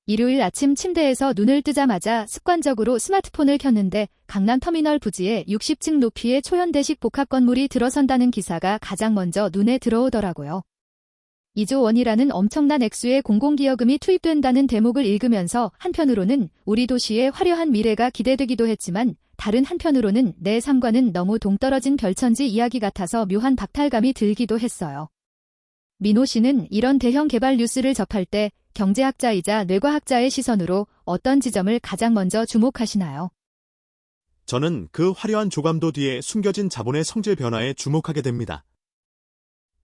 일요일 아침 침대에서 눈을 뜨자마자 습관적으로 스마트폰을 켰는데 강남터미널 부지에 60층 높이의 초현대식 복합 건물이 들어선다는 기사가 가장 먼저 눈에 들어오더라고요. 2조 원이라는 엄청난 액수의 공공기여금이 투입된다는 대목을 읽으면서 한편으로는 우리 도시의 화려한 미래가 기대되기도 했지만 다른 한편으로는 내 삶과는 너무 동떨어진 별천지 이야기 같아서 묘한 박탈감이 들기도 했어요. 민호 씨는 이런 대형 개발 뉴스를 접할 때 경제학자이자 뇌과학자의 시선으로 어떤 지점을 가장 먼저 주목하시나요? 저는 그 화려한 조감도 뒤에 숨겨진 자본의 성질 변화에 주목하게 됩니다.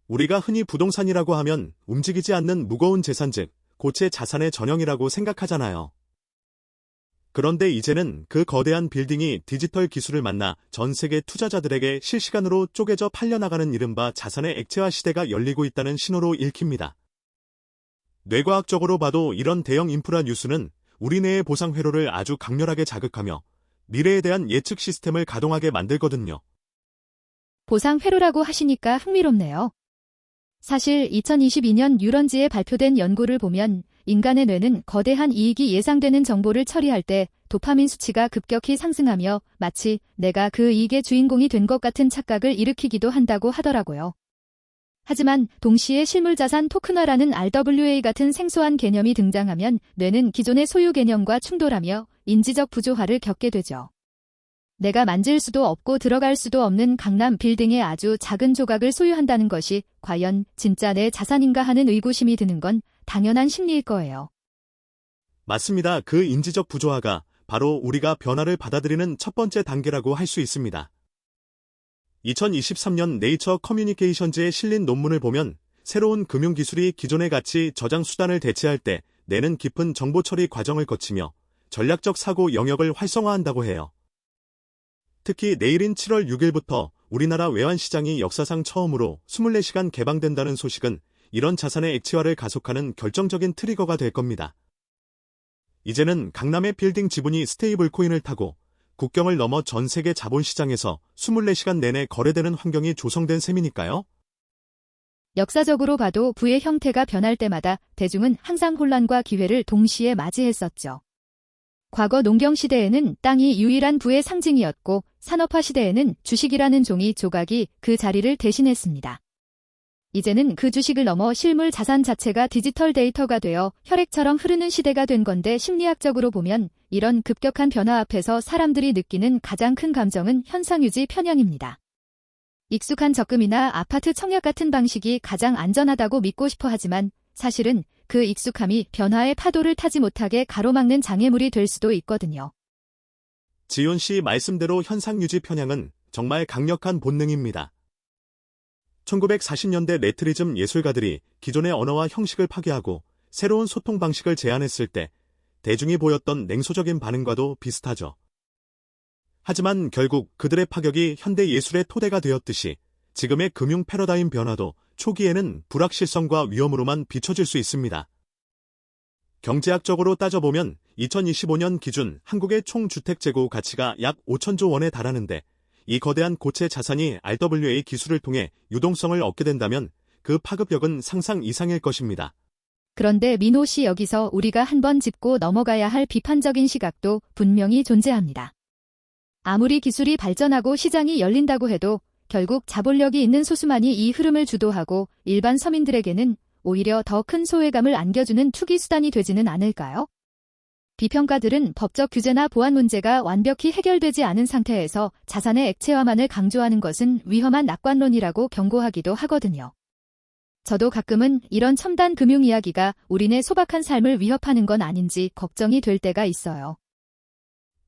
우리가 흔히 부동산이라고 하면 움직이지 않는 무거운 재산 즉 고체 자산의 전형이라고 생각하잖아요. 그런데 이제는 그 거대한 빌딩이 디지털 기술을 만나 전 세계 투자자들에게 실시간으로 쪼개져 팔려나가는 이른바 자산의 액체화 시대가 열리고 있다는 신호로 읽힙니다. 뇌과학적으로 봐도 이런 대형 인프라 뉴스는 우리 뇌의 보상 회로를 아주 강렬하게 자극하며 미래에 대한 예측 시스템을 가동하게 만들거든요. 보상 회로라고 하시니까 흥미롭네요. 사실 2022년 뉴런지에 발표된 연구를 보면 인간의 뇌는 거대한 이익이 예상되는 정보를 처리할 때 도파민 수치가 급격히 상승하며 마치 내가 그 이익의 주인공이 된 것 같은 착각을 일으키기도 한다고 하더라고요. 하지만 동시에 실물자산 토큰화라는 RWA 같은 생소한 개념이 등장하면 뇌는 기존의 소유 개념과 충돌하며 인지적 부조화를 겪게 되죠. 내가 만질 수도 없고 들어갈 수도 없는 강남 빌딩의 아주 작은 조각을 소유한다는 것이 과연 진짜 내 자산인가 하는 의구심이 드는 건 당연한 심리일 거예요. 맞습니다. 그 인지적 부조화가 바로 우리가 변화를 받아들이는 첫 번째 단계라고 할 수 있습니다. 2023년 네이처 커뮤니케이션즈에 실린 논문을 보면 새로운 금융기술이 기존의 가치 저장 수단을 대체할 때 뇌는 깊은 정보 처리 과정을 거치며 전략적 사고 영역을 활성화한다고 해요. 특히 내일인 7월 6일부터 우리나라 외환시장이 역사상 처음으로 24시간 개방된다는 소식은 이런 자산의 액체화를 가속하는 결정적인 트리거가 될 겁니다. 이제는 강남의 빌딩 지분이 스테이블 코인을 타고 국경을 넘어 전 세계 자본시장에서 24시간 내내 거래되는 환경이 조성된 셈이니까요. 역사적으로 봐도 부의 형태가 변할 때마다 대중은 항상 혼란과 기회를 동시에 맞이했었죠. 과거 농경 시대에는 땅이 유일한 부의 상징이었고 산업화 시대에는 주식이라는 종이 조각이 그 자리를 대신했습니다. 이제는 그 주식을 넘어 실물 자산 자체가 디지털 데이터가 되어 혈액처럼 흐르는 시대가 된 건데 심리학적으로 보면 이런 급격한 변화 앞에서 사람들이 느끼는 가장 큰 감정은 현상유지 편향입니다. 익숙한 적금이나 아파트 청약 같은 방식이 가장 안전하다고 믿고 싶어 하지만 사실은 그 익숙함이 변화의 파도를 타지 못하게 가로막는 장애물이 될 수도 있거든요. 지훈 씨 말씀대로 현상유지 편향은 정말 강력한 본능입니다. 1940년대 레트리즘 예술가들이 기존의 언어와 형식을 파괴하고 새로운 소통 방식을 제안했을 때 대중이 보였던 냉소적인 반응과도 비슷하죠. 하지만 결국 그들의 파격이 현대 예술의 토대가 되었듯이 지금의 금융 패러다임 변화도 초기에는 불확실성과 위험으로만 비춰질 수 있습니다. 경제학적으로 따져보면 2025년 기준 한국의 총 주택 재고 가치가 약 5천조 원에 달하는데 이 거대한 고체 자산이 RWA 기술을 통해 유동성을 얻게 된다면 그 파급력은 상상 이상일 것입니다. 그런데 민호 씨 여기서 우리가 한번 짚고 넘어가야 할 비판적인 시각도 분명히 존재합니다. 아무리 기술이 발전하고 시장이 열린다고 해도 결국 자본력이 있는 소수만이 이 흐름을 주도하고 일반 서민들에게는 오히려 더 큰 소외감을 안겨주는 투기 수단이 되지는 않을까요? 비평가들은 법적 규제나 보안 문제가 완벽히 해결되지 않은 상태에서 자산의 액체화만을 강조하는 것은 위험한 낙관론이라고 경고하기도 하거든요. 저도 가끔은 이런 첨단 금융 이야기가 우리네 소박한 삶을 위협하는 건 아닌지 걱정이 될 때가 있어요.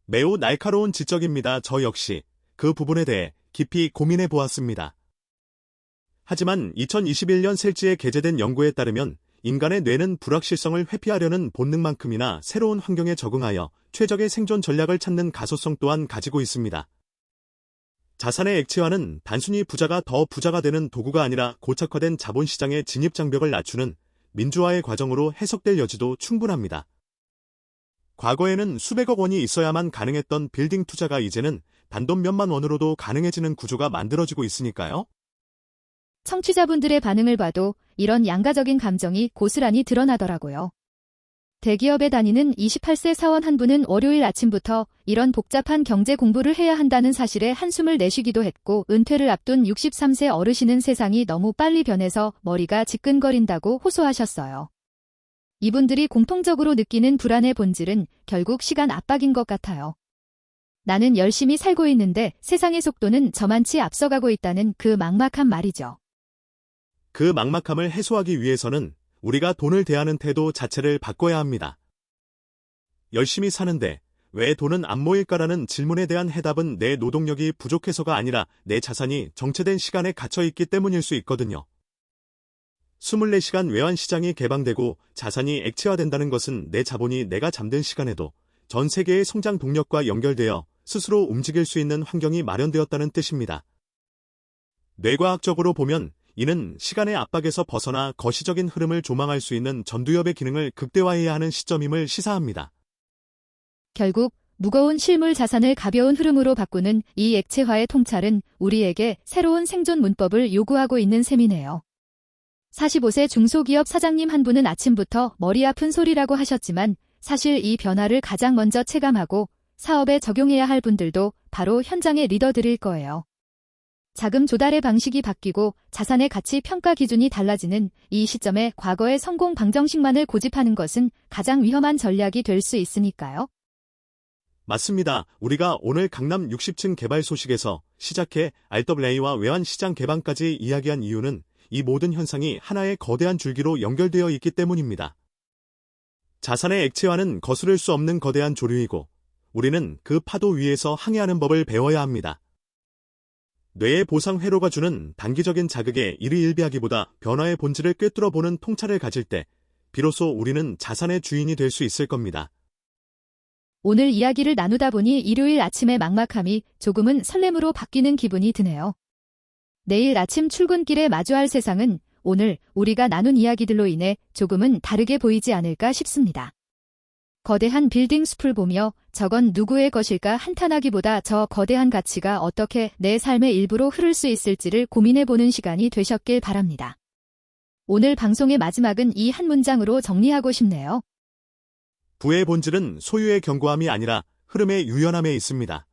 매우 날카로운 지적입니다. 저 역시 그 부분에 대해 깊이 고민해 보았습니다. 하지만 2021년 셀지에 게재된 연구에 따르면 인간의 뇌는 불확실성을 회피하려는 본능만큼이나 새로운 환경에 적응하여 최적의 생존 전략을 찾는 가소성 또한 가지고 있습니다. 자산의 액체화는 단순히 부자가 더 부자가 되는 도구가 아니라 고착화된 자본시장의 진입장벽을 낮추는 민주화의 과정으로 해석될 여지도 충분합니다. 과거에는 수백억 원이 있어야만 가능했던 빌딩 투자가 이제는 단돈 몇만 원으로도 가능해지는 구조가 만들어지고 있으니까요. 청취자분들의 반응을 봐도 이런 양가적인 감정이 고스란히 드러나더라고요. 대기업에 다니는 28세 사원 한 분은 월요일 아침부터 이런 복잡한 경제 공부를 해야 한다는 사실에 한숨을 내쉬기도 했고 은퇴를 앞둔 63세 어르신은 세상이 너무 빨리 변해서 머리가 지끈거린다고 호소하셨어요. 이분들이 공통적으로 느끼는 불안의 본질은 결국 시간 압박인 것 같아요. 나는 열심히 살고 있는데 세상의 속도는 저만치 앞서가고 있다는 그 막막한 말이죠. 그 막막함을 해소하기 위해서는 우리가 돈을 대하는 태도 자체를 바꿔야 합니다. 열심히 사는데 왜 돈은 안 모일까라는 질문에 대한 해답은 내 노동력이 부족해서가 아니라 내 자산이 정체된 시간에 갇혀있기 때문일 수 있거든요. 24시간 외환시장이 개방되고 자산이 액체화된다는 것은 내 자본이 내가 잠든 시간에도 전 세계의 성장 동력과 연결되어 스스로 움직일 수 있는 환경이 마련되었다는 뜻입니다. 뇌과학적으로 보면 이는 시간의 압박에서 벗어나 거시적인 흐름을 조망할 수 있는 전두엽의 기능을 극대화해야 하는 시점임을 시사합니다. 결국 무거운 실물 자산을 가벼운 흐름으로 바꾸는 이 액체화의 통찰은 우리에게 새로운 생존 문법을 요구하고 있는 셈이네요. 45세 중소기업 사장님 한 분은 아침부터 머리 아픈 소리라고 하셨지만 사실 이 변화를 가장 먼저 체감하고 사업에 적용해야 할 분들도 바로 현장의 리더들일 거예요. 자금 조달의 방식이 바뀌고 자산의 가치 평가 기준이 달라지는 이 시점에 과거의 성공 방정식만을 고집하는 것은 가장 위험한 전략이 될 수 있으니까요. 맞습니다. 우리가 오늘 강남 60층 개발 소식에서 시작해 RWA와 외환시장 개방까지 이야기한 이유는 이 모든 현상이 하나의 거대한 줄기로 연결되어 있기 때문입니다. 자산의 액체화는 거스를 수 없는 거대한 조류이고 우리는 그 파도 위에서 항해하는 법을 배워야 합니다. 뇌의 보상 회로가 주는 단기적인 자극에 일희일비하기보다 변화의 본질을 꿰뚫어 보는 통찰을 가질 때 비로소 우리는 자산의 주인이 될 수 있을 겁니다. 오늘 이야기를 나누다 보니 일요일 아침의 막막함이 조금은 설렘으로 바뀌는 기분이 드네요. 내일 아침 출근길에 마주할 세상은 오늘 우리가 나눈 이야기들로 인해 조금은 다르게 보이지 않을까 싶습니다. 거대한 빌딩 숲을 보며 저건 누구의 것일까 한탄하기보다 저 거대한 가치가 어떻게 내 삶의 일부로 흐를 수 있을지를 고민해보는 시간이 되셨길 바랍니다. 오늘 방송의 마지막은 이 한 문장으로 정리하고 싶네요. 부의 본질은 소유의 견고함이 아니라 흐름의 유연함에 있습니다.